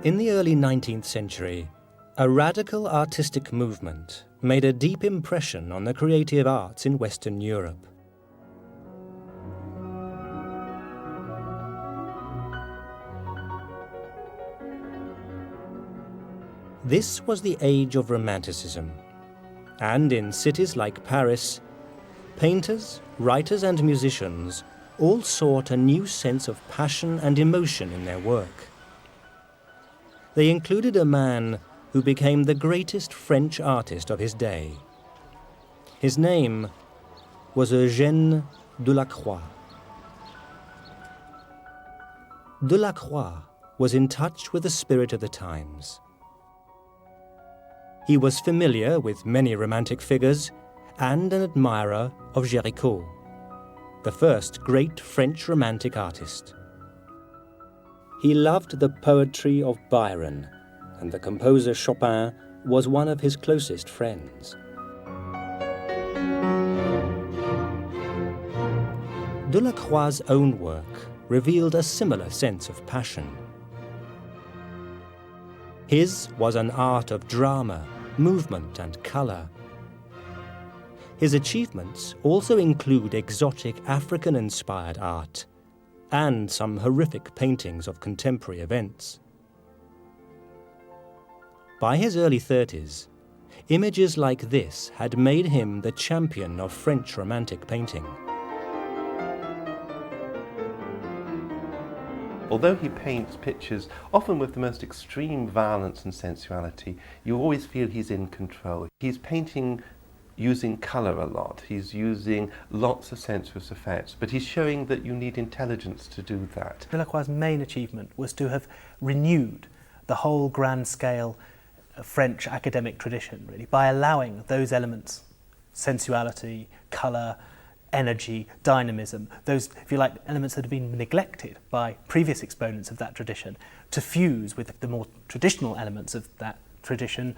In the early 19th century, a radical artistic movement made a deep impression on the creative arts in Western Europe. This was the age of Romanticism, and in cities like Paris, painters, writers and musicians all sought a new sense of passion and emotion in their work. They included a man who became the greatest French artist of his day. His name was Eugène Delacroix. Delacroix was in touch with the spirit of the times. He was familiar with many romantic figures and an admirer of Géricault, the first great French romantic artist. He loved the poetry of Byron, and the composer Chopin was one of his closest friends. Delacroix's own work revealed a similar sense of passion. His was an art of drama, movement and color. His achievements also include exotic African-inspired art and some horrific paintings of contemporary events. By his early 30s, images like this had made him the champion of French romantic painting. Although he paints pictures often with the most extreme violence and sensuality, you always feel he's in control. He's painting using colour a lot, he's using lots of sensuous effects, but he's showing that you need intelligence to do that. Delacroix's main achievement was to have renewed the whole grand-scale French academic tradition, really, by allowing those elements, sensuality, colour, energy, dynamism, those, if you like, elements that have been neglected by previous exponents of that tradition, to fuse with the more traditional elements of that tradition,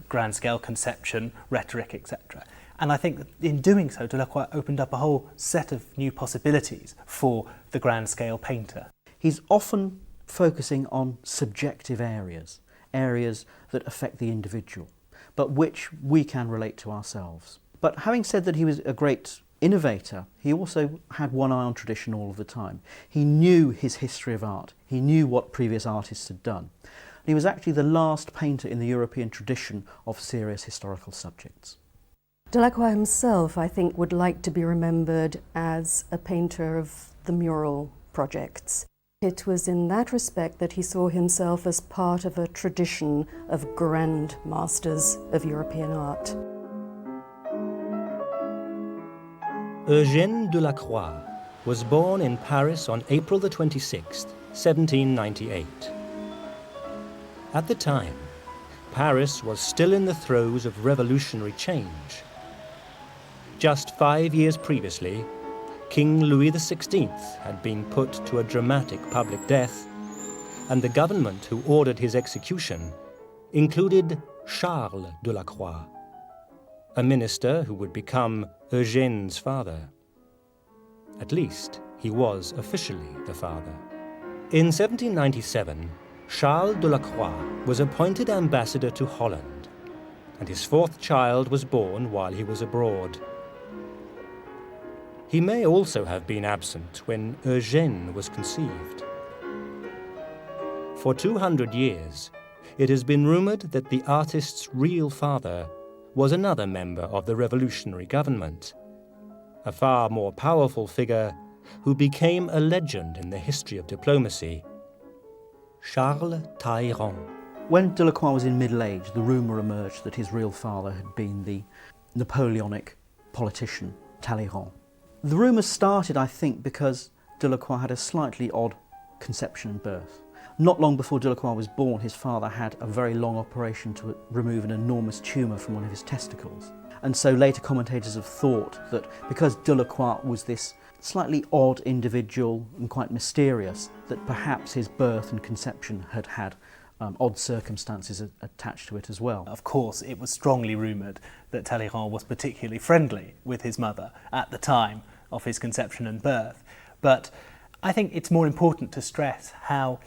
grand-scale conception, rhetoric, etc. And I think that in doing so, Delacroix opened up a whole set of new possibilities for the grand-scale painter. He's often focusing on subjective areas that affect the individual, but which we can relate to ourselves. But having said that he was a great innovator, he also had one eye on tradition all of the time. He knew his history of art. He knew what previous artists had done. And he was actually the last painter in the European tradition of serious historical subjects. Delacroix himself, I think, would like to be remembered as a painter of the mural projects. It was in that respect that he saw himself as part of a tradition of grand masters of European art. Eugène Delacroix was born in Paris on April the 26th, 1798. At the time, Paris was still in the throes of revolutionary change. Just 5 years previously, King Louis XVI had been put to a dramatic public death, and the government who ordered his execution included Charles Delacroix, a minister who would become Eugène's father. At least, he was officially the father. In 1797, Charles Delacroix was appointed ambassador to Holland, and his fourth child was born while he was abroad. He may also have been absent when Eugène was conceived. For 200 years, it has been rumored that the artist's real father was another member of the revolutionary government, a far more powerful figure who became a legend in the history of diplomacy, Charles Talleyrand. When Delacroix was in middle age, the rumour emerged that his real father had been the Napoleonic politician Talleyrand. The rumour started, I think, because Delacroix had a slightly odd conception and birth. Not long before Delacroix was born, his father had a very long operation to remove an enormous tumour from one of his testicles. And so later commentators have thought that because Delacroix was this slightly odd individual and quite mysterious, that perhaps his birth and conception had had odd circumstances attached to it as well. Of course, it was strongly rumoured that Talleyrand was particularly friendly with his mother at the time of his conception and birth. But I think it's more important to stress how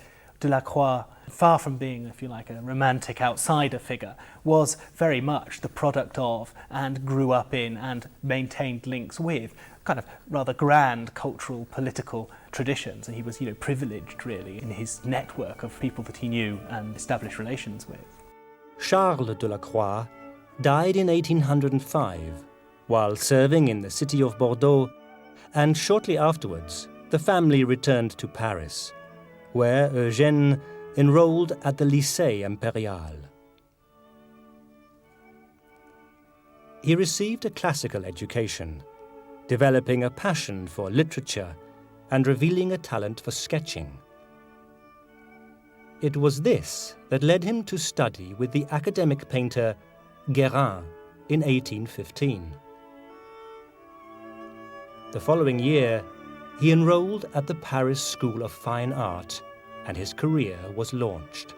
Delacroix, far from being, if you like, a romantic outsider figure, was very much the product of and grew up in and maintained links with kind of rather grand cultural, political traditions. And he was, privileged really in his network of people that he knew and established relations with. Charles Delacroix died in 1805 while serving in the city of Bordeaux, and shortly afterwards the family returned to Paris, where Eugène enrolled at the Lycée Impérial. He received a classical education, developing a passion for literature and revealing a talent for sketching. It was this that led him to study with the academic painter Guérin in 1815. The following year, he enrolled at the Paris School of Fine Art, and his career was launched.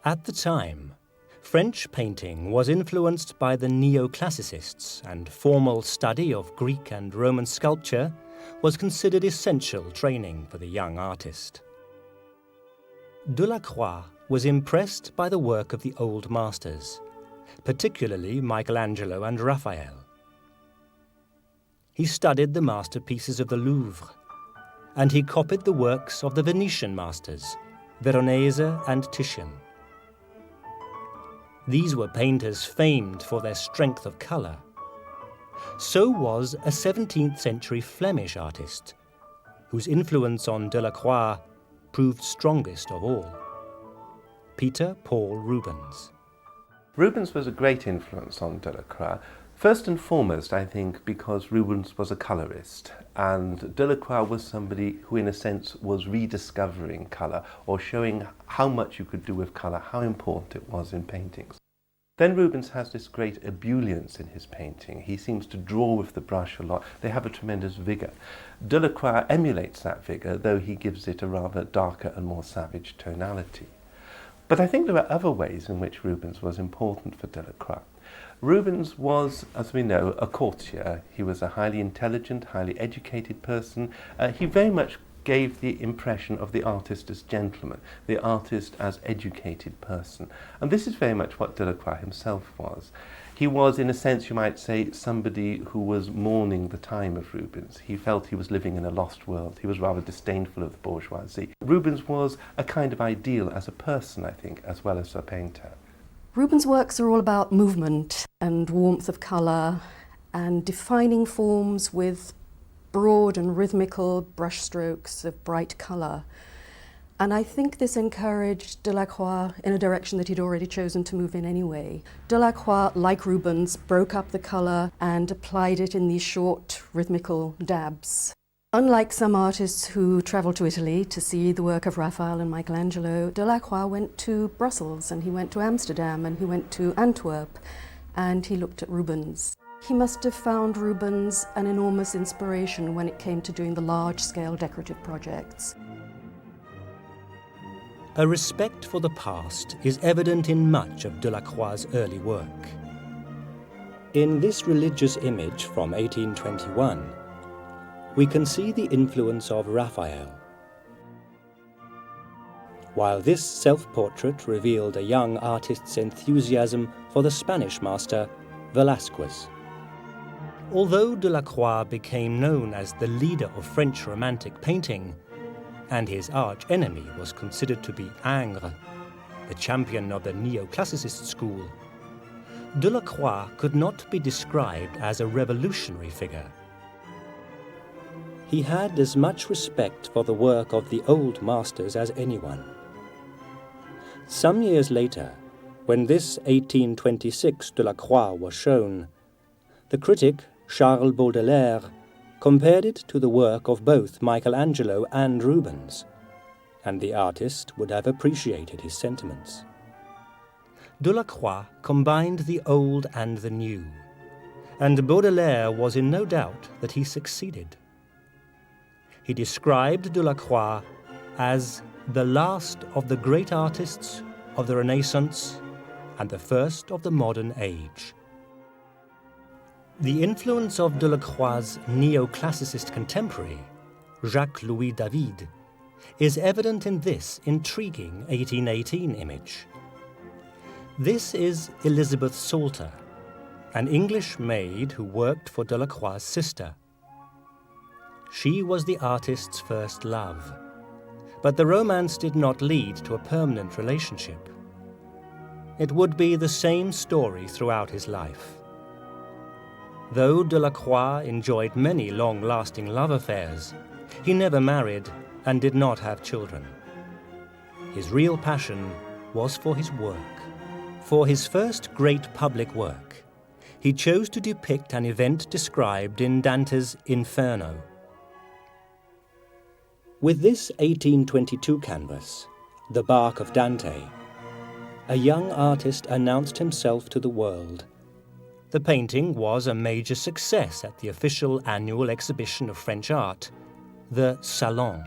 At the time, French painting was influenced by the neoclassicists, and formal study of Greek and Roman sculpture was considered essential training for the young artist. Delacroix was impressed by the work of the old masters, particularly Michelangelo and Raphael. He studied the masterpieces of the Louvre, and he copied the works of the Venetian masters, Veronese and Titian. These were painters famed for their strength of colour. So was a 17th-century Flemish artist, whose influence on Delacroix proved strongest of all: Peter Paul Rubens. Rubens was a great influence on Delacroix. First and foremost, I think, because Rubens was a colourist, and Delacroix was somebody who, in a sense, was rediscovering colour, or showing how much you could do with colour, how important it was in paintings. Then Rubens has this great ebullience in his painting. He seems to draw with the brush a lot. They have a tremendous vigour. Delacroix emulates that vigour, though he gives it a rather darker and more savage tonality. But I think there are other ways in which Rubens was important for Delacroix. Rubens was, as we know, a courtier. He was a highly intelligent, highly educated person. He very much gave the impression of the artist as gentleman, the artist as educated person. And this is very much what Delacroix himself was. He was, in a sense, you might say, somebody who was mourning the time of Rubens. He felt he was living in a lost world. He was rather disdainful of the bourgeoisie. Rubens was a kind of ideal as a person, I think, as well as a painter. Rubens' works are all about movement and warmth of colour and defining forms with broad and rhythmical brushstrokes of bright colour. And I think this encouraged Delacroix in a direction that he'd already chosen to move in anyway. Delacroix, like Rubens, broke up the colour and applied it in these short rhythmical dabs. Unlike some artists who travelled to Italy to see the work of Raphael and Michelangelo, Delacroix went to Brussels and he went to Amsterdam and he went to Antwerp and he looked at Rubens. He must have found Rubens an enormous inspiration when it came to doing the large-scale decorative projects. A respect for the past is evident in much of Delacroix's early work. In this religious image from 1821, we can see the influence of Raphael, while this self-portrait revealed a young artist's enthusiasm for the Spanish master, Velázquez. Although Delacroix became known as the leader of French Romantic painting, and his arch-enemy was considered to be Ingres, the champion of the neoclassicist school, Delacroix could not be described as a revolutionary figure. He had as much respect for the work of the old masters as anyone. Some years later, when this 1826 Delacroix was shown, the critic Charles Baudelaire compared it to the work of both Michelangelo and Rubens, and the artist would have appreciated his sentiments. Delacroix combined the old and the new, and Baudelaire was in no doubt that he succeeded. He described Delacroix as the last of the great artists of the Renaissance and the first of the modern age. The influence of Delacroix's neoclassicist contemporary, Jacques-Louis David, is evident in this intriguing 1818 image. This is Elizabeth Salter, an English maid who worked for Delacroix's sister. She was the artist's first love, but the romance did not lead to a permanent relationship. It would be the same story throughout his life. Though Delacroix enjoyed many long-lasting love affairs, he never married and did not have children. His real passion was for his work. For his first great public work, he chose to depict an event described in Dante's Inferno. With this 1822 canvas, The Bark of Dante, a young artist announced himself to the world. The painting was a major success at the official annual exhibition of French art, the Salon.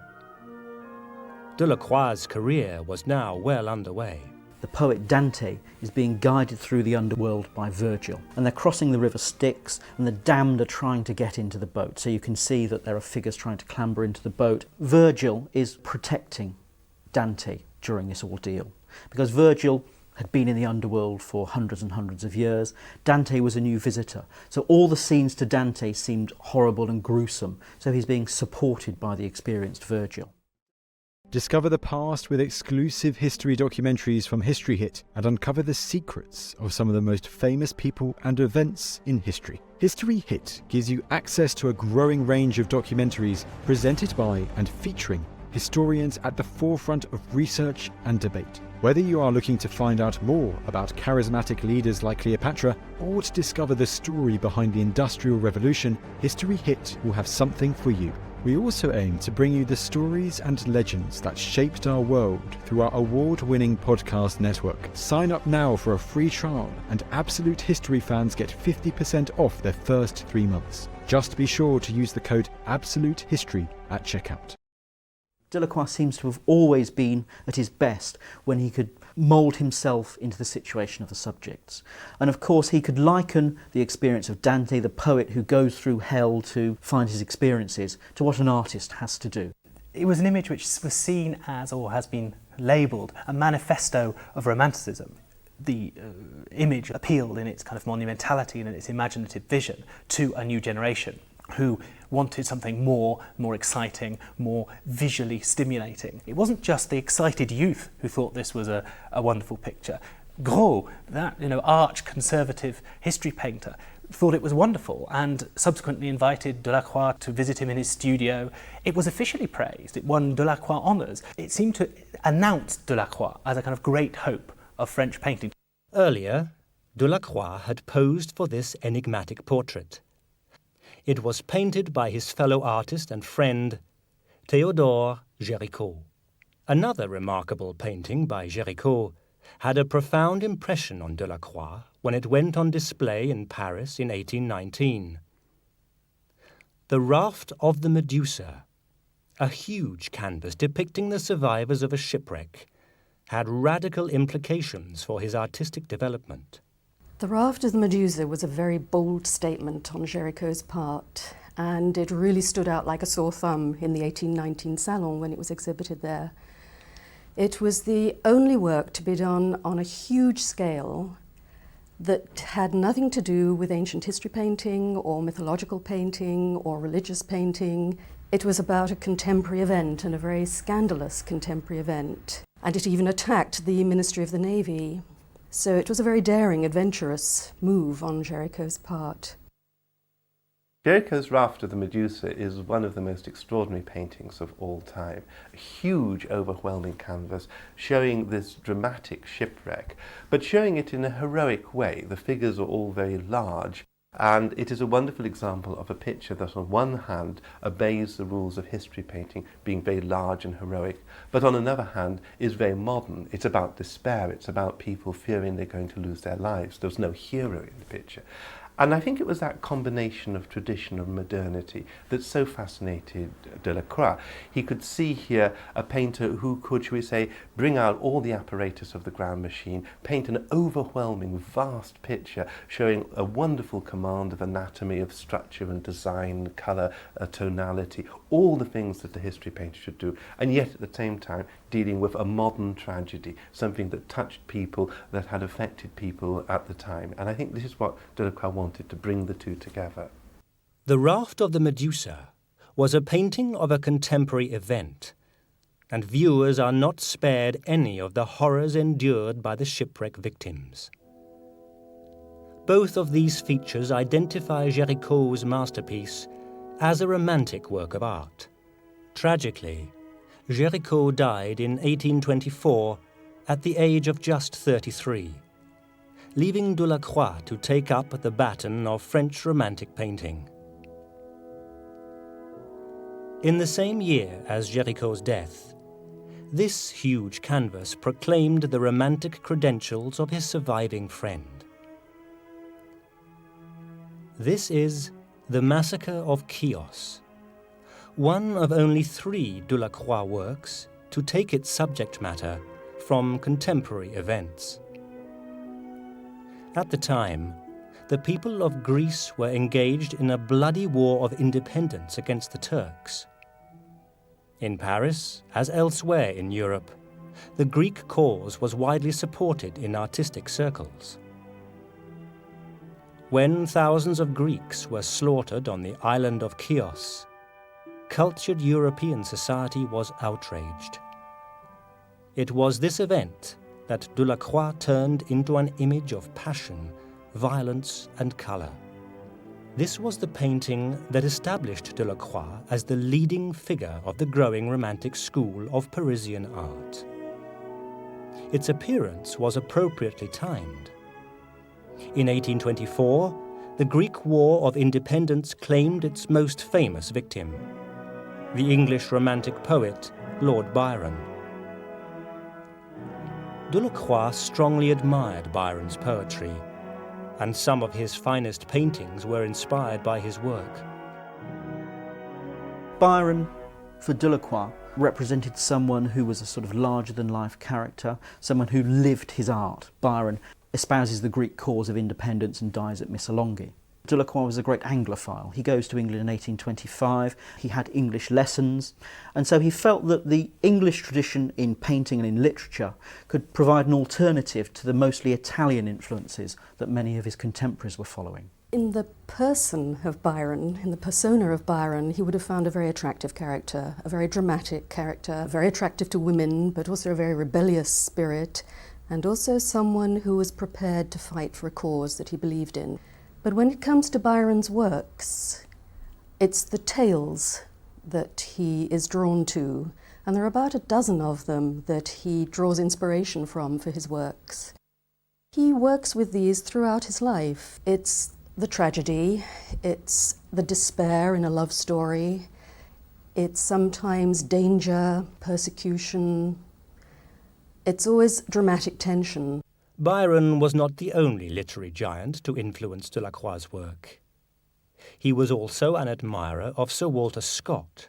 Delacroix's career was now well underway. The poet Dante is being guided through the underworld by Virgil, and they're crossing the river Styx, and the damned are trying to get into the boat. So you can see that there are figures trying to clamber into the boat. Virgil is protecting Dante during this ordeal, because Virgil had been in the underworld for hundreds and hundreds of years. Dante was a new visitor, so all the scenes to Dante seemed horrible and gruesome, so he's being supported by the experienced Virgil. Discover the past with exclusive history documentaries from History Hit and uncover the secrets of some of the most famous people and events in history. History Hit gives you access to a growing range of documentaries presented by and featuring historians at the forefront of research and debate. Whether you are looking to find out more about charismatic leaders like Cleopatra or to discover the story behind the Industrial Revolution, History Hit will have something for you. We also aim to bring you the stories and legends that shaped our world through our award-winning podcast network. Sign up now for a free trial, and Absolute History fans get 50% off their first 3 months. Just be sure to use the code AbsoluteHistory at checkout. Delacroix seems to have always been at his best when he could mould himself into the situation of the subjects. And of course he could liken the experience of Dante, the poet who goes through hell to find his experiences, to what an artist has to do. It was an image which was seen as, or has been labelled, a manifesto of Romanticism. The image appealed in its kind of monumentality and in its imaginative vision to a new generation who wanted something more exciting, more visually stimulating. It wasn't just the excited youth who thought this was a wonderful picture. Gros, that arch conservative history painter, thought it was wonderful and subsequently invited Delacroix to visit him in his studio. It was officially praised. It won Delacroix honours. It seemed to announce Delacroix as a kind of great hope of French painting. Earlier, Delacroix had posed for this enigmatic portrait. It was painted by his fellow artist and friend, Théodore Géricault. Another remarkable painting by Géricault had a profound impression on Delacroix when it went on display in Paris in 1819. The Raft of the Medusa, a huge canvas depicting the survivors of a shipwreck, had radical implications for his artistic development. The Raft of the Medusa was a very bold statement on Géricault's part, and it really stood out like a sore thumb in the 1819 Salon when it was exhibited there. It was the only work to be done on a huge scale that had nothing to do with ancient history painting or mythological painting or religious painting. It was about a contemporary event, and a very scandalous contemporary event, and it even attacked the Ministry of the Navy. So it was a very daring, adventurous move on Géricault's part. Géricault's Raft of the Medusa is one of the most extraordinary paintings of all time. A huge, overwhelming canvas showing this dramatic shipwreck, but showing it in a heroic way. The figures are all very large, and it is a wonderful example of a picture that on one hand obeys the rules of history painting, being very large and heroic, but on another hand is very modern. It's about despair, it's about people fearing they're going to lose their lives. There's no hero in the picture. And I think it was that combination of tradition and modernity that so fascinated Delacroix. He could see here a painter who could, shall we say, bring out all the apparatus of the grand machine, paint an overwhelming, vast picture showing a wonderful command of anatomy, of structure and design, colour, tonality, all the things that a history painter should do, and yet at the same time dealing with a modern tragedy, something that touched people, that had affected people at the time. And I think this is what Delacroix wanted, to bring the two together. The Raft of the Medusa was a painting of a contemporary event, and viewers are not spared any of the horrors endured by the shipwreck victims. Both of these features identify Géricault's masterpiece as a romantic work of art. Tragically, Géricault died in 1824 at the age of just 33, leaving Delacroix to take up the baton of French Romantic painting. In the same year as Géricault's death, this huge canvas proclaimed the romantic credentials of his surviving friend. This is the Massacre of Kos, one of only 3 Delacroix works to take its subject matter from contemporary events. At the time, the people of Greece were engaged in a bloody war of independence against the Turks. In Paris, as elsewhere in Europe, the Greek cause was widely supported in artistic circles. When thousands of Greeks were slaughtered on the island of Kos, cultured European society was outraged. It was this event that Delacroix turned into an image of passion, violence and colour. This was the painting that established Delacroix as the leading figure of the growing Romantic school of Parisian art. Its appearance was appropriately timed. In 1824, the Greek War of Independence claimed its most famous victim, the English Romantic poet Lord Byron. Delacroix strongly admired Byron's poetry, and some of his finest paintings were inspired by his work. Byron, for Delacroix, represented someone who was a sort of larger-than-life character, someone who lived his art. Byron espouses the Greek cause of independence and dies at Missolonghi. Delacroix was a great Anglophile. He goes to England in 1825, he had English lessons, and so he felt that the English tradition in painting and in literature could provide an alternative to the mostly Italian influences that many of his contemporaries were following. In the person of Byron, in the persona of Byron, he would have found a very attractive character, a very dramatic character, very attractive to women, but also a very rebellious spirit, and also someone who was prepared to fight for a cause that he believed in. But when it comes to Byron's works, it's the tales that he is drawn to, and there are about a dozen of them that he draws inspiration from for his works. He works with these throughout his life. It's the tragedy, it's the despair in a love story, it's sometimes danger, persecution, it's always dramatic tension. Byron was not the only literary giant to influence Delacroix's work. He was also an admirer of Sir Walter Scott.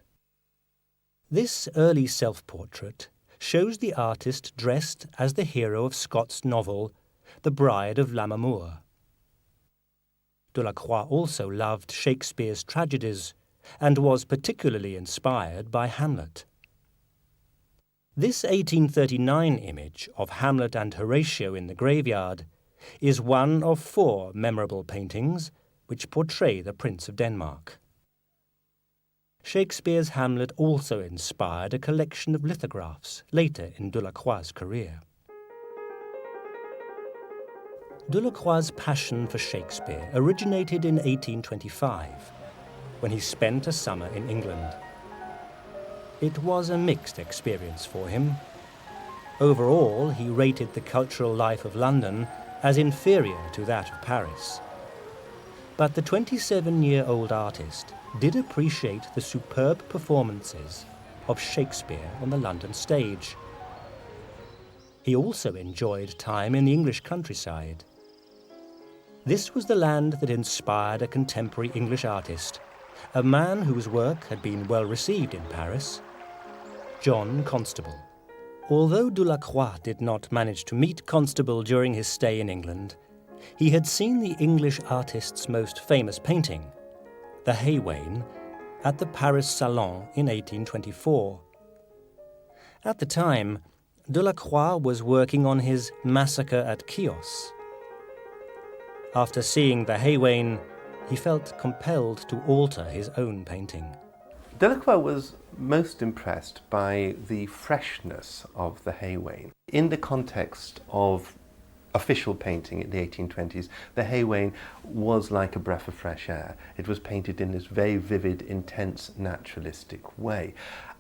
This early self-portrait shows the artist dressed as the hero of Scott's novel, The Bride of Lammermoor. Delacroix also loved Shakespeare's tragedies and was particularly inspired by Hamlet. This 1839 image of Hamlet and Horatio in the graveyard is one of 4 memorable paintings which portray the Prince of Denmark. Shakespeare's Hamlet also inspired a collection of lithographs later in Delacroix's career. Delacroix's passion for Shakespeare originated in 1825, when he spent a summer in England. It was a mixed experience for him. Overall, he rated the cultural life of London as inferior to that of Paris. But the 27-year-old artist did appreciate the superb performances of Shakespeare on the London stage. He also enjoyed time in the English countryside. This was the land that inspired a contemporary English artist, a man whose work had been well received in Paris, John Constable. Although Delacroix did not manage to meet Constable during his stay in England, he had seen the English artist's most famous painting, the Haywain, at the Paris Salon in 1824. At the time, Delacroix was working on his Massacre at Kos. After seeing the Haywain, he felt compelled to alter his own painting. Delacroix was most impressed by the freshness of the Haywain. In the context of official painting in the 1820s, the Haywain was like a breath of fresh air. It was painted in this very vivid, intense, naturalistic way.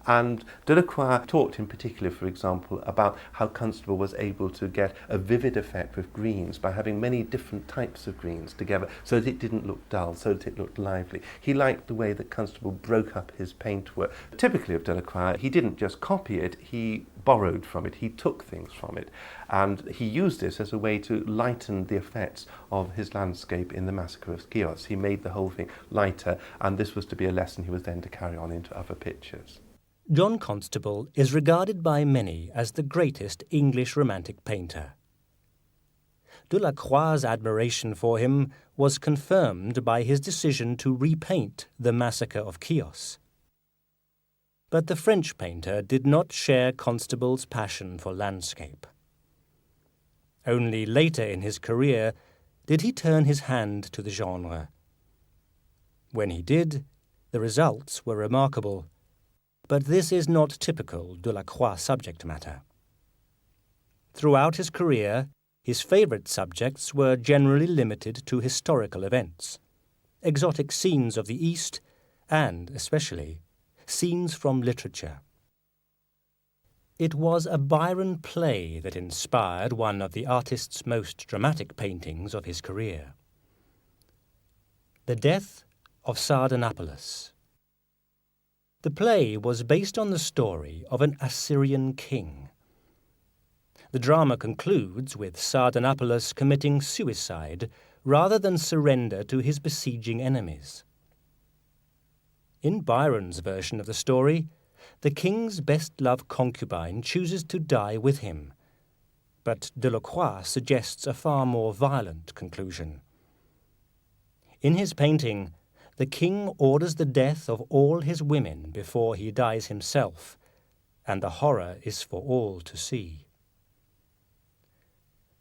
And Delacroix talked in particular, for example, about how Constable was able to get a vivid effect with greens by having many different types of greens together so that it didn't look dull, so that it looked lively. He liked the way that Constable broke up his paintwork. Typically of Delacroix, he didn't just copy it, he borrowed from it, he took things from it. And he used this as a way to lighten the effects of his landscape in the Massacre of Kos. He made the whole thing lighter, and this was to be a lesson he was then to carry on into other pictures. John Constable is regarded by many as the greatest English Romantic painter. Delacroix's admiration for him was confirmed by his decision to repaint the Massacre of Kos. But the French painter did not share Constable's passion for landscape. Only later in his career did he turn his hand to the genre. When he did, the results were remarkable. But this is not typical Delacroix subject matter. Throughout his career, his favourite subjects were generally limited to historical events, exotic scenes of the East, and, especially, scenes from literature. It was a Byron play that inspired one of the artist's most dramatic paintings of his career. The Death of Sardanapalus. The play was based on the story of an Assyrian king. The drama concludes with Sardanapalus committing suicide rather than surrender to his besieging enemies. In Byron's version of the story, the king's best-loved concubine chooses to die with him, but Delacroix suggests a far more violent conclusion. In his painting, the king orders the death of all his women before he dies himself, and the horror is for all to see.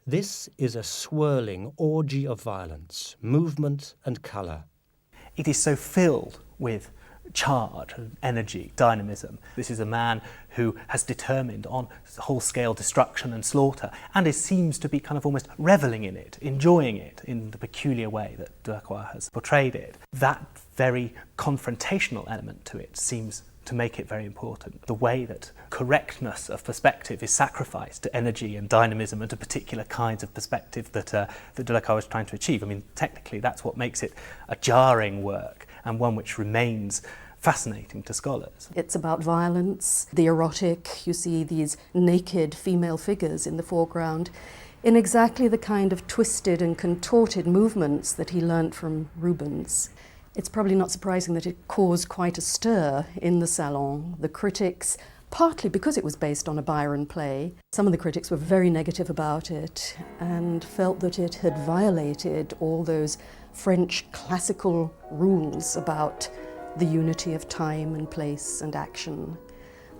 This is a swirling orgy of violence, movement and colour. It is so filled with charge, energy, dynamism. This is a man who has determined on whole-scale destruction and slaughter, and seems to be kind of almost revelling in it, enjoying it in the peculiar way that Delacroix has portrayed it. That very confrontational element to it seems to make it very important. The way that correctness of perspective is sacrificed to energy and dynamism and to particular kinds of perspective that Delacroix was trying to achieve. I mean, technically that's what makes it a jarring work and one which remains fascinating to scholars. It's about violence, the erotic. You see these naked female figures in the foreground in exactly the kind of twisted and contorted movements that he learnt from Rubens. It's probably not surprising that it caused quite a stir in the Salon. The critics, partly because it was based on a Byron play, some of the critics were very negative about it and felt that it had violated all those French classical rules about the unity of time and place and action.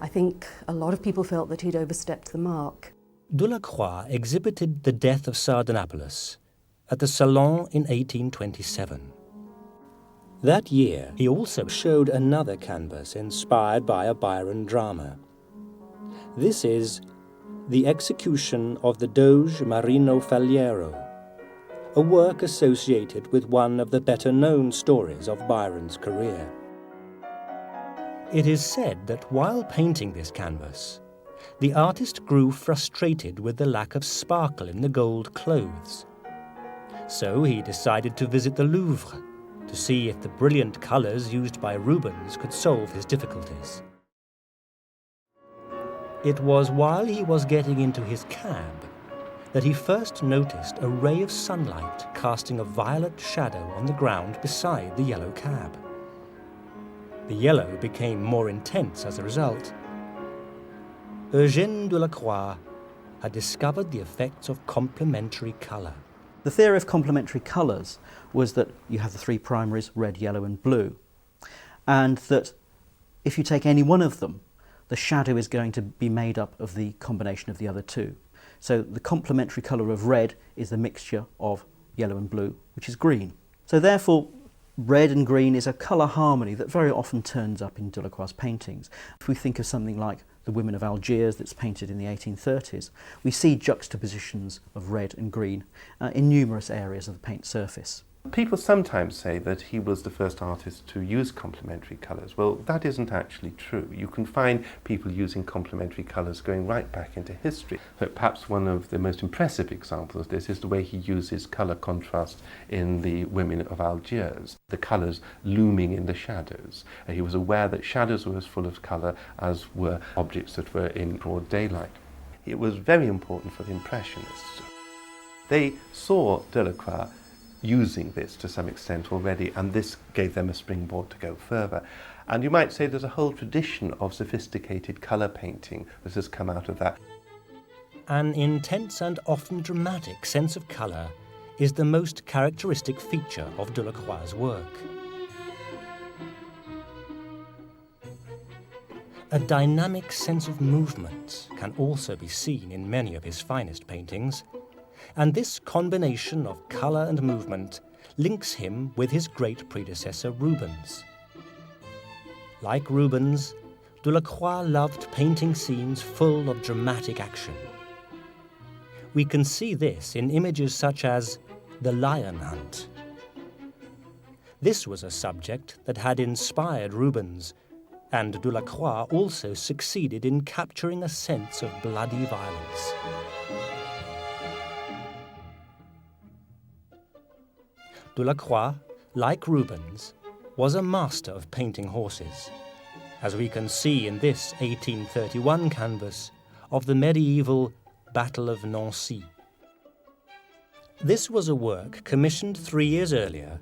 I think a lot of people felt that he'd overstepped the mark. Delacroix exhibited The Death of Sardanapalus at the Salon in 1827. That year, he also showed another canvas inspired by a Byron drama. This is The Execution of the Doge Marino, a work associated with one of the better-known stories of Byron's career. It is said that while painting this canvas, the artist grew frustrated with the lack of sparkle in the gold clothes. So he decided to visit the Louvre to see if the brilliant colours used by Rubens could solve his difficulties. It was while he was getting into his cab that he first noticed a ray of sunlight casting a violet shadow on the ground beside the yellow cab. The yellow became more intense as a result. Eugène Delacroix had discovered the effects of complementary colour. The theory of complementary colours was that you have the three primaries, red, yellow and blue, and that if you take any one of them, the shadow is going to be made up of the combination of the other two. So the complementary colour of red is the mixture of yellow and blue, which is green. So therefore, red and green is a colour harmony that very often turns up in Delacroix's paintings. If we think of something like The Women of Algiers that's painted in the 1830s, we see juxtapositions of red and green in numerous areas of the paint surface. People sometimes say that he was the first artist to use complementary colours. Well, that isn't actually true. You can find people using complementary colours going right back into history. But perhaps one of the most impressive examples of this is the way he uses colour contrast in The Women of Algiers, the colours looming in the shadows. He was aware that shadows were as full of colour as were objects that were in broad daylight. It was very important for the Impressionists. They saw Delacroix using this to some extent already, and this gave them a springboard to go further. And you might say there's a whole tradition of sophisticated colour painting that has come out of that. An intense and often dramatic sense of colour is the most characteristic feature of Delacroix's work. A dynamic sense of movement can also be seen in many of his finest paintings, and this combination of colour and movement links him with his great predecessor Rubens. Like Rubens, Delacroix loved painting scenes full of dramatic action. We can see this in images such as The Lion Hunt. This was a subject that had inspired Rubens, and Delacroix also succeeded in capturing a sense of bloody violence. Delacroix, like Rubens, was a master of painting horses, as we can see in this 1831 canvas of the medieval Battle of Nancy. This was a work commissioned 3 years earlier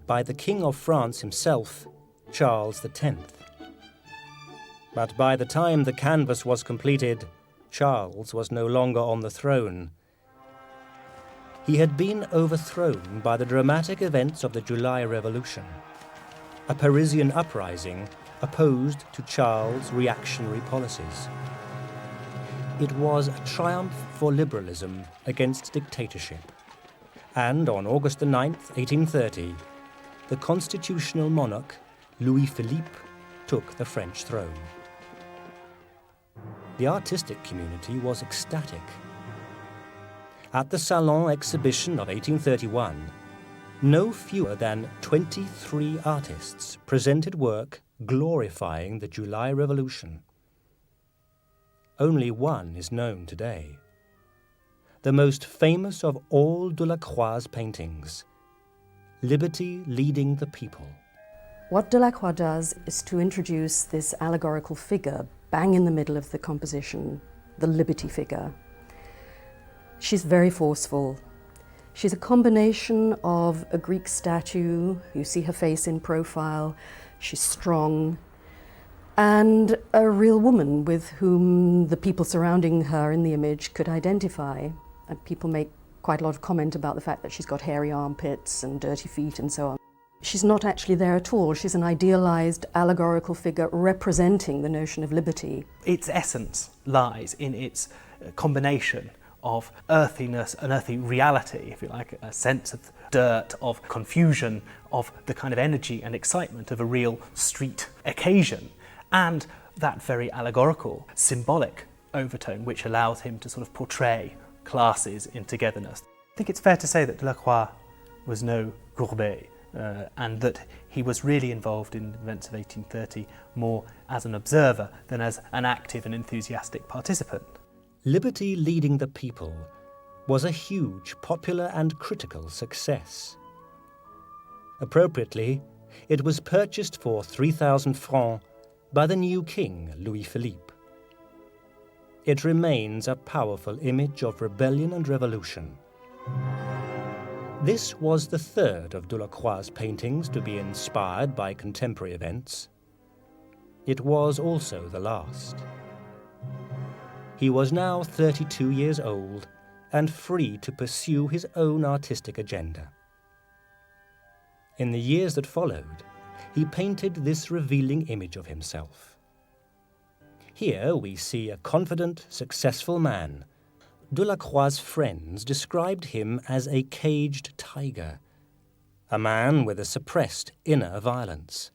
by the King of France himself, Charles X. But by the time the canvas was completed, Charles was no longer on the throne. He had been overthrown by the dramatic events of the July Revolution, a Parisian uprising opposed to Charles' reactionary policies. It was a triumph for liberalism against dictatorship, and on August 9th, 1830, the constitutional monarch, Louis-Philippe, took the French throne. The artistic community was ecstatic. At the Salon exhibition of 1831, no fewer than 23 artists presented work glorifying the July Revolution. Only one is known today. The most famous of all Delacroix's paintings, Liberty Leading the People. What Delacroix does is to introduce this allegorical figure bang in the middle of the composition, the liberty figure. She's very forceful. She's a combination of a Greek statue, you see her face in profile, she's strong, and a real woman with whom the people surrounding her in the image could identify. And people make quite a lot of comment about the fact that she's got hairy armpits and dirty feet and so on. She's not actually there at all. She's an idealized allegorical figure representing the notion of liberty. Its essence lies in its combination of earthiness, an earthy reality, if you like, a sense of dirt, of confusion, of the kind of energy and excitement of a real street occasion, and that very allegorical, symbolic overtone which allows him to sort of portray classes in togetherness. I think it's fair to say that Delacroix was no Courbet, and that he was really involved in the events of 1830 more as an observer than as an active and enthusiastic participant. Liberty Leading the People was a huge popular and critical success. Appropriately, it was purchased for 3,000 francs by the new king, Louis-Philippe. it remains a powerful image of rebellion and revolution. This was the third of Delacroix's paintings to be inspired by contemporary events. It was also the last. He was now 32 years old and free to pursue his own artistic agenda. In the years that followed, he painted this revealing image of himself. Here we see a confident, successful man. Delacroix's friends described him as a caged tiger, a man with a suppressed inner violence.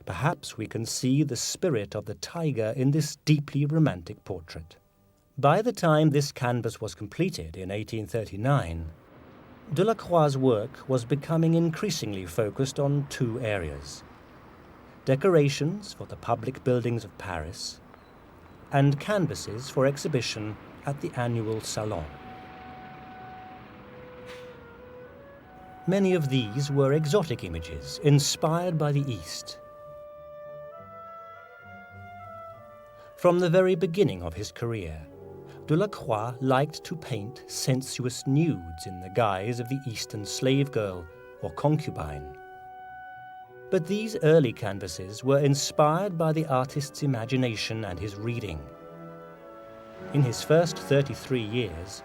Perhaps we can see the spirit of the tiger in this deeply romantic portrait. By the time this canvas was completed in 1839, Delacroix's work was becoming increasingly focused on two areas: decorations for the public buildings of Paris and canvases for exhibition at the annual Salon. Many of these were exotic images inspired by the East. From the very beginning of his career, Delacroix liked to paint sensuous nudes in the guise of the Eastern slave girl or concubine. But these early canvases were inspired by the artist's imagination and his reading. In his first 33 years,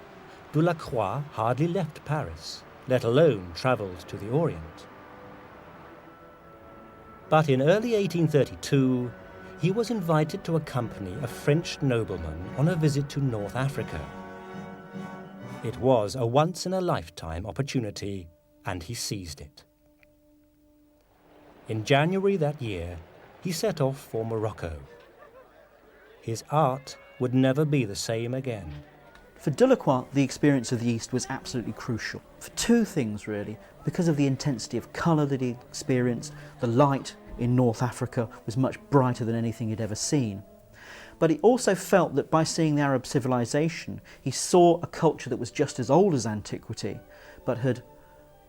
Delacroix hardly left Paris, let alone travelled to the Orient. But in early 1832, he was invited to accompany a French nobleman on a visit to North Africa. It was a once-in-a-lifetime opportunity, and he seized it. In January that year, he set off for Morocco. His art would never be the same again. For Delacroix, the experience of the East was absolutely crucial. For two things, really. Because of the intensity of colour that he experienced, the light in North Africa was much brighter than anything he'd ever seen. But he also felt that by seeing the Arab civilization, he saw a culture that was just as old as antiquity, but had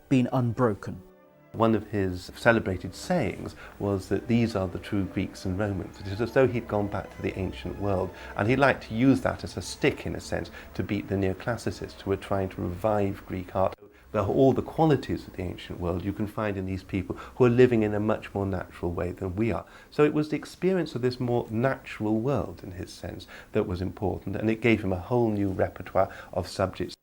been unbroken. One of his celebrated sayings was that these are the true Greeks and Romans. It is as though he'd gone back to the ancient world, and he liked to use that as a stick, in a sense, to beat the neoclassicists who were trying to revive Greek art. All the qualities of the ancient world you can find in these people who are living in a much more natural way than we are. So it was the experience of this more natural world, in his sense, that was important, and it gave him a whole new repertoire of subjects.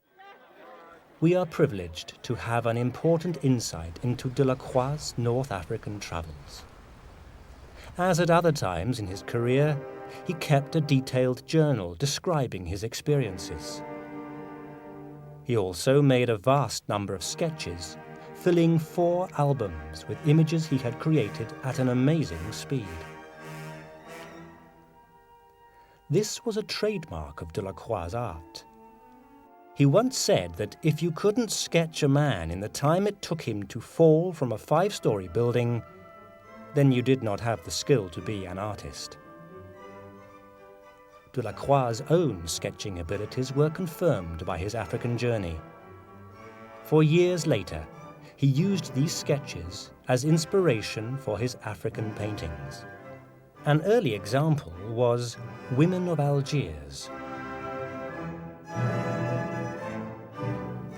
We are privileged to have an important insight into Delacroix's North African travels. As at other times in his career, he kept a detailed journal describing his experiences. He also made a vast number of sketches, filling 4 albums with images he had created at an amazing speed. This was a trademark of Delacroix's art. He once said that if you couldn't sketch a man in the time it took him to fall from a 5-story building, then you did not have the skill to be an artist. Delacroix's own sketching abilities were confirmed by his African journey. For years later, he used these sketches as inspiration for his African paintings. An early example was Women of Algiers,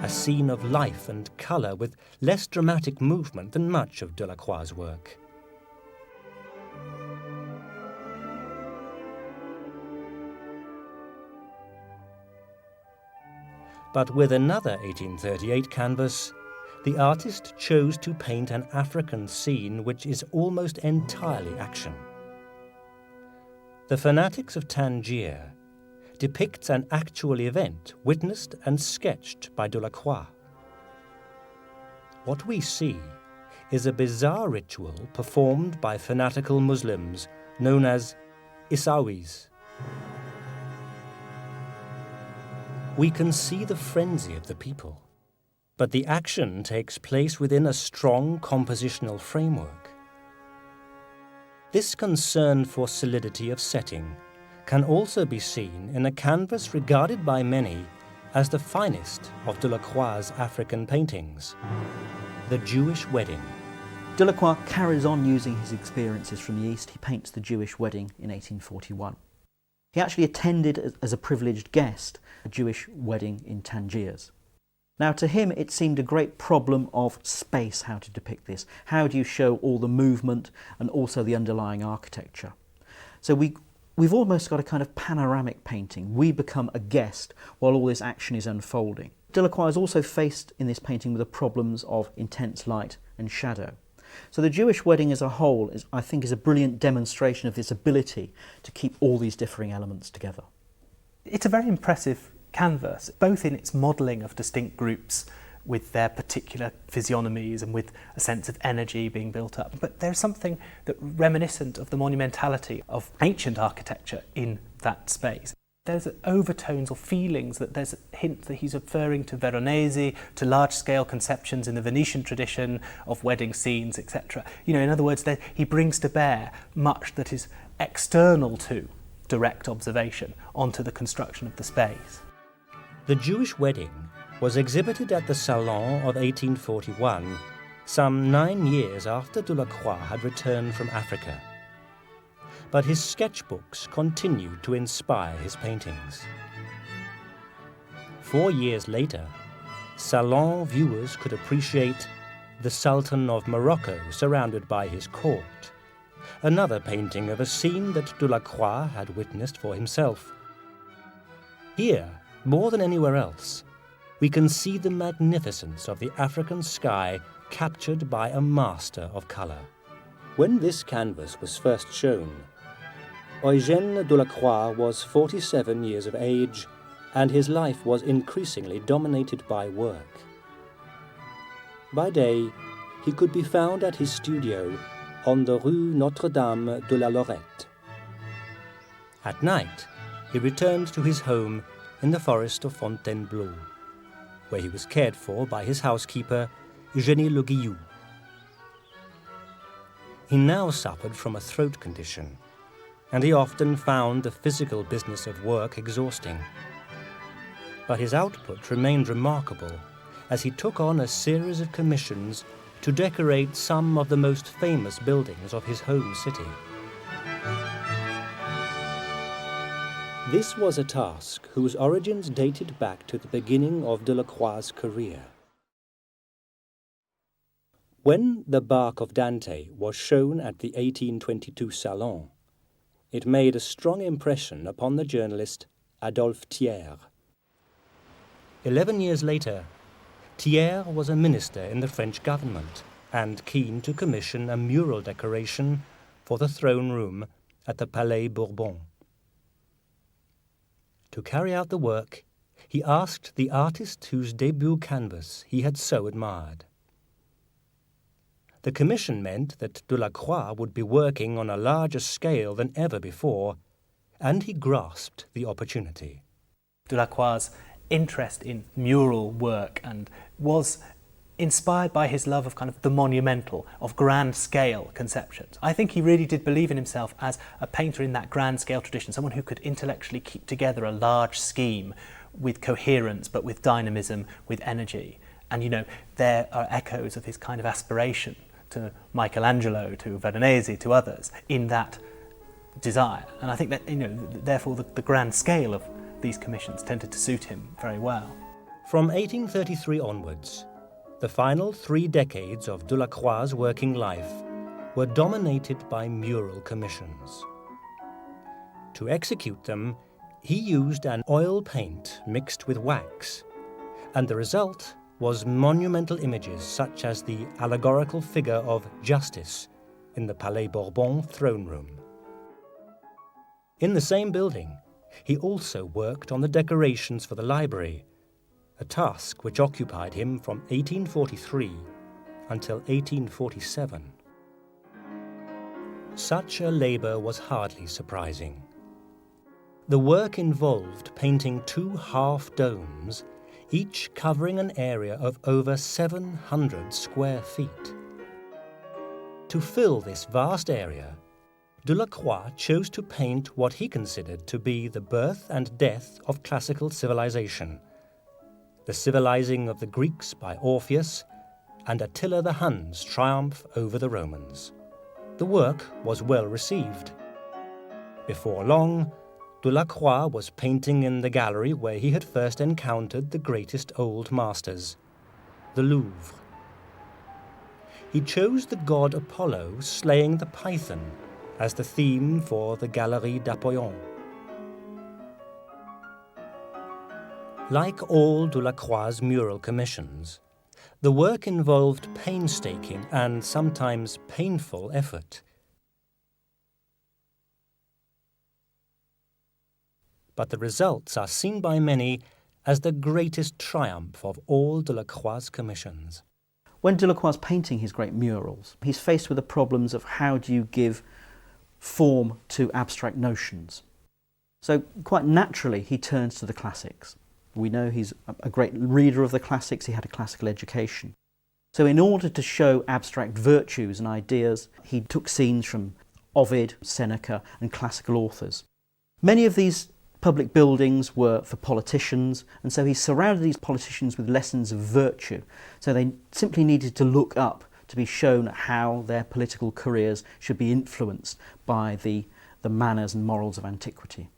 a scene of life and colour with less dramatic movement than much of Delacroix's work. But with another 1838 canvas, the artist chose to paint an African scene which is almost entirely action. The Fanatics of Tangier depicts an actual event witnessed and sketched by Delacroix. What we see is a bizarre ritual performed by fanatical Muslims known as Isawis. We can see the frenzy of the people, but the action takes place within a strong compositional framework. This concern for solidity of setting can also be seen in a canvas regarded by many as the finest of Delacroix's African paintings, The Jewish Wedding. Delacroix carries on using his experiences from the East. He paints The Jewish Wedding in 1841. He actually attended as a privileged guest a Jewish wedding in Tangiers. Now, to him, it seemed a great problem of space, how to depict this. How do you show all the movement and also the underlying architecture? So we've almost got a kind of panoramic painting. We become a guest while all this action is unfolding. Delacroix is also faced in this painting with the problems of intense light and shadow. So the Jewish wedding as a whole, I think, is a brilliant demonstration of this ability to keep all these differing elements together. It's a very impressive canvas, both in its modelling of distinct groups with their particular physiognomies and with a sense of energy being built up. But there's something that reminiscent of the monumentality of ancient architecture in that space. There's overtones or feelings that there's hints that he's referring to Veronese, to large-scale conceptions in the Venetian tradition of wedding scenes, etc. In other words, that he brings to bear much that is external to direct observation onto the construction of the space. The Jewish wedding was exhibited at the Salon of 1841, some 9 years after Delacroix had returned from Africa. But his sketchbooks continued to inspire his paintings. 4 years later, Salon viewers could appreciate the Sultan of Morocco surrounded by his court, another painting of a scene that Delacroix had witnessed for himself. Here, more than anywhere else, we can see the magnificence of the African sky captured by a master of colour. When this canvas was first shown, Eugène Delacroix was 47 years of age, and his life was increasingly dominated by work. By day, he could be found at his studio on the Rue Notre-Dame de la Lorette. At night, he returned to his home in the forest of Fontainebleau, where he was cared for by his housekeeper, Eugenie Le Guillou. He now suffered from a throat condition, and he often found the physical business of work exhausting. But his output remained remarkable as he took on a series of commissions to decorate some of the most famous buildings of his home city. This was a task whose origins dated back to the beginning of Delacroix's career. When the Bark of Dante was shown at the 1822 Salon, it made a strong impression upon the journalist Adolphe Thiers. 11 years later, Thiers was a minister in the French government and keen to commission a mural decoration for the throne room at the Palais Bourbon. To carry out the work, he asked the artist whose debut canvas he had so admired. The commission meant that Delacroix would be working on a larger scale than ever before, and he grasped the opportunity. Delacroix's interest in mural work and was inspired by his love of kind of the monumental, of grand-scale conceptions. I think he really did believe in himself as a painter in that grand-scale tradition, someone who could intellectually keep together a large scheme with coherence, but with dynamism, with energy. And, there are echoes of his kind of aspiration to Michelangelo, to Veronese, to others, in that desire. And I think that, therefore the grand scale of these commissions tended to suit him very well. From 1833 onwards, the final 3 decades of Delacroix's working life were dominated by mural commissions. To execute them, he used an oil paint mixed with wax, and the result was monumental images such as the allegorical figure of Justice in the Palais Bourbon throne room. In the same building, he also worked on the decorations for the library, a task which occupied him from 1843 until 1847. Such a labour was hardly surprising. The work involved painting 2 half-domes, each covering an area of over 700 square feet. To fill this vast area, Delacroix chose to paint what he considered to be the birth and death of classical civilization, the civilizing of the Greeks by Orpheus, and Attila the Hun's triumph over the Romans. The work was well received. Before long, Delacroix was painting in the gallery where he had first encountered the greatest old masters, the Louvre. He chose the god Apollo slaying the python as the theme for the Galerie d'Apollon. Like all Delacroix's mural commissions, the work involved painstaking and sometimes painful effort. But the results are seen by many as the greatest triumph of all Delacroix's commissions. When Delacroix's painting his great murals, he's faced with the problems of how do you give form to abstract notions. So quite naturally he turns to the classics. We know he's a great reader of the classics, he had a classical education. So in order to show abstract virtues and ideas, he took scenes from Ovid, Seneca and classical authors. Many of these public buildings were for politicians, and so he surrounded these politicians with lessons of virtue. So they simply needed to look up to be shown how their political careers should be influenced by the manners and morals of antiquity.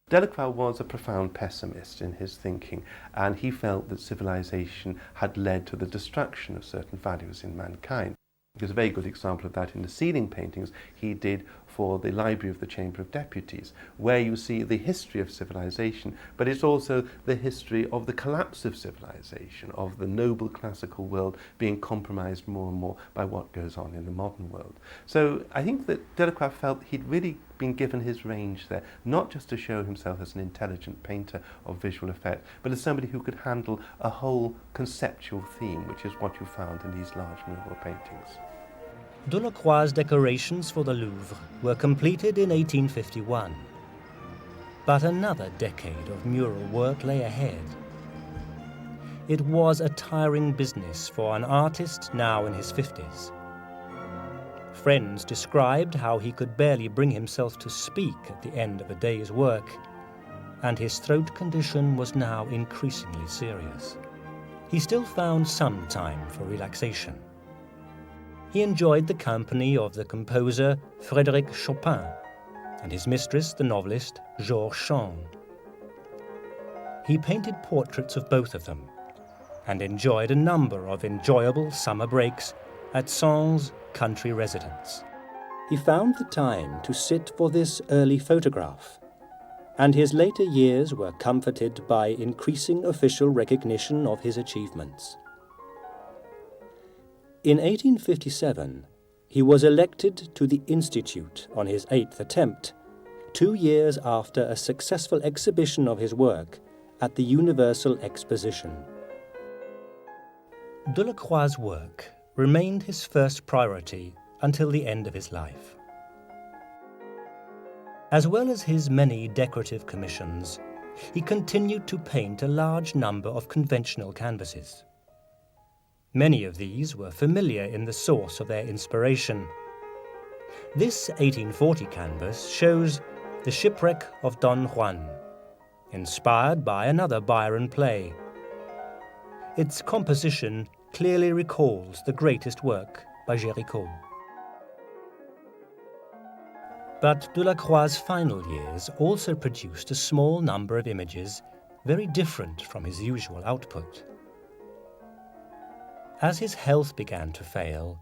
Delacroix was a profound pessimist in his thinking, and he felt that civilization had led to the destruction of certain values in mankind. There's a very good example of that in the ceiling paintings he did for the Library of the Chamber of Deputies, where you see the history of civilization, but it's also the history of the collapse of civilization, of the noble classical world being compromised more and more by what goes on in the modern world. So I think that Delacroix felt he'd really been given his range there, not just to show himself as an intelligent painter of visual effect, but as somebody who could handle a whole conceptual theme, which is what you found in these large mural paintings. Delacroix's decorations for the Louvre were completed in 1851. But another decade of mural work lay ahead. It was a tiring business for an artist now in his 50s. Friends described how he could barely bring himself to speak at the end of a day's work, and his throat condition was now increasingly serious. He still found some time for relaxation. He enjoyed the company of the composer Frédéric Chopin and his mistress, the novelist Georges Sand. He painted portraits of both of them and enjoyed a number of enjoyable summer breaks at Sand's country residence. He found the time to sit for this early photograph, and his later years were comforted by increasing official recognition of his achievements. In 1857, he was elected to the Institute on his 8th attempt, 2 years after a successful exhibition of his work at the Universal Exposition. Delacroix's work remained his first priority until the end of his life. As well as his many decorative commissions, he continued to paint a large number of conventional canvases. Many of these were familiar in the source of their inspiration. This 1840 canvas shows The Shipwreck of Don Juan, inspired by another Byron play. Its composition clearly recalls the greatest work by Géricault. But Delacroix's final years also produced a small number of images very different from his usual output. As his health began to fail,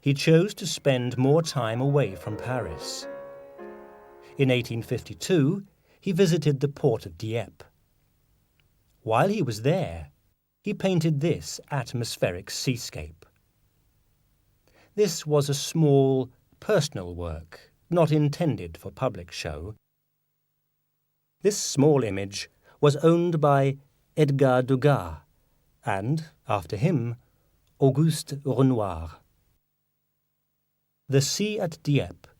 he chose to spend more time away from Paris. In 1852, he visited the port of Dieppe. While he was there, he painted this atmospheric seascape. This was a small, personal work, not intended for public show. This small image was owned by Edgar Degas and, after him, Auguste Renoir. The sea at Dieppe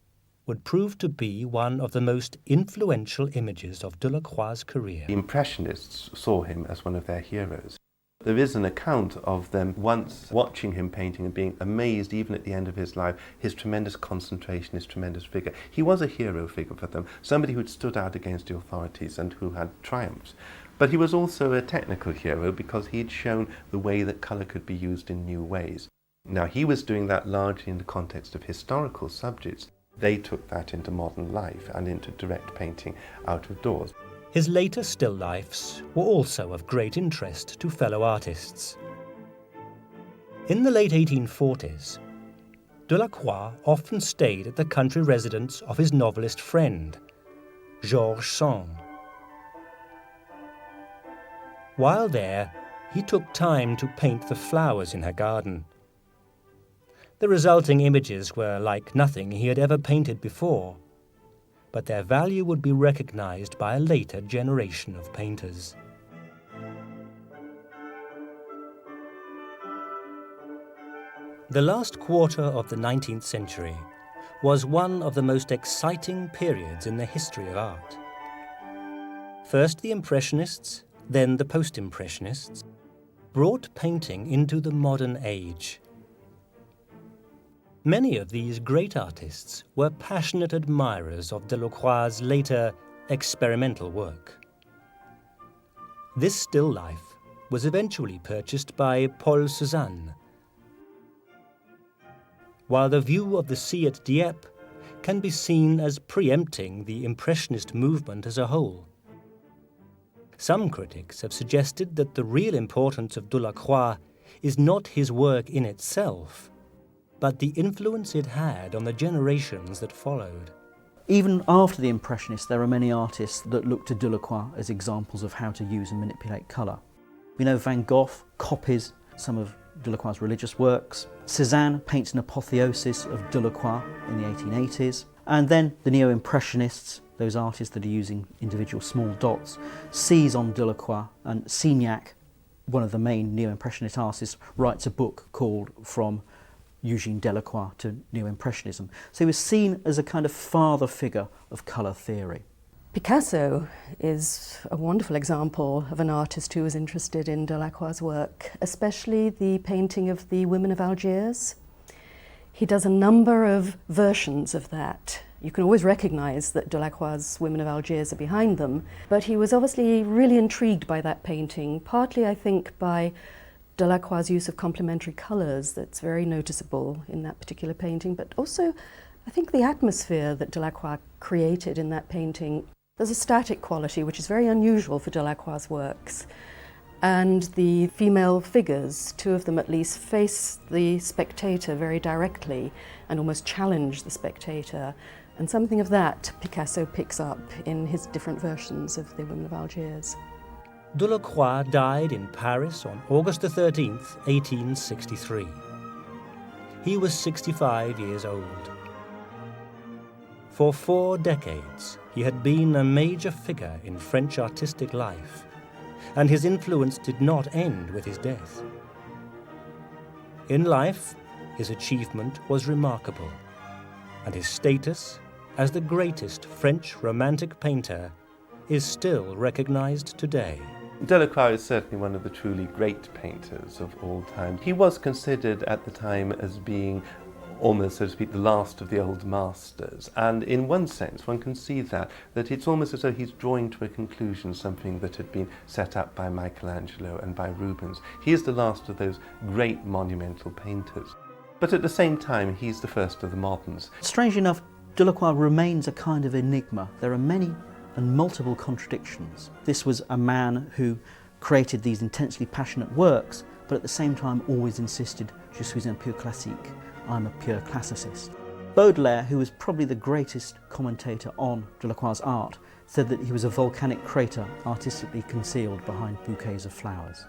would prove to be one of the most influential images of Delacroix's career. The Impressionists saw him as one of their heroes. There is an account of them once watching him painting and being amazed, even at the end of his life, his tremendous concentration, his tremendous vigour. He was a hero figure for them, somebody who had stood out against the authorities and who had triumphs. But he was also a technical hero because he had shown the way that colour could be used in new ways. Now, he was doing that largely in the context of historical subjects, They took that into modern life and into direct painting out of doors. His later still lifes were also of great interest to fellow artists. In the late 1840s, Delacroix often stayed at the country residence of his novelist friend, Georges Sand. While there, he took time to paint the flowers in her garden. The resulting images were like nothing he had ever painted before, but their value would be recognized by a later generation of painters. The last quarter of the 19th century was one of the most exciting periods in the history of art. First the Impressionists, then the Post-Impressionists, brought painting into the modern age. Many of these great artists were passionate admirers of Delacroix's later experimental work. This still life was eventually purchased by Paul Cézanne, while the view of the sea at Dieppe can be seen as preempting the Impressionist movement as a whole. Some critics have suggested that the real importance of Delacroix is not his work in itself, but the influence it had on the generations that followed. Even after the Impressionists, there are many artists that look to Delacroix as examples of how to use and manipulate colour. We know Van Gogh copies some of Delacroix's religious works. Cézanne paints an apotheosis of Delacroix in the 1880s. And then the Neo-Impressionists, those artists that are using individual small dots, seize on Delacroix, and Signac, one of the main Neo-Impressionist artists, writes a book called From Eugène Delacroix to Neo-Impressionism. So he was seen as a kind of father figure of colour theory. Picasso is a wonderful example of an artist who was interested in Delacroix's work, especially the painting of the women of Algiers. He does a number of versions of that. You can always recognise that Delacroix's women of Algiers are behind them, but he was obviously really intrigued by that painting, partly I think by Delacroix's use of complementary colours that's very noticeable in that particular painting, but also I think the atmosphere that Delacroix created in that painting. There's a static quality which is very unusual for Delacroix's works, and the female figures, two of them at least, face the spectator very directly and almost challenge the spectator, and something of that Picasso picks up in his different versions of the Women of Algiers. Delacroix died in Paris on August 13th, 1863. He was 65 years old. For 4 decades, he had been a major figure in French artistic life, and his influence did not end with his death. In life, his achievement was remarkable, and his status as the greatest French Romantic painter is still recognized today. Delacroix is certainly one of the truly great painters of all time. He was considered at the time as being almost, so to speak, the last of the old masters. And in one sense, one can see that it's almost as though he's drawing to a conclusion something that had been set up by Michelangelo and by Rubens. He is the last of those great monumental painters. But at the same time, he's the first of the moderns. Strangely enough, Delacroix remains a kind of enigma. There are many and multiple contradictions. This was a man who created these intensely passionate works, but at the same time always insisted, "Je suis un pur classique," I'm a pure classicist. Baudelaire, who was probably the greatest commentator on Delacroix's art, said that he was a volcanic crater artistically concealed behind bouquets of flowers.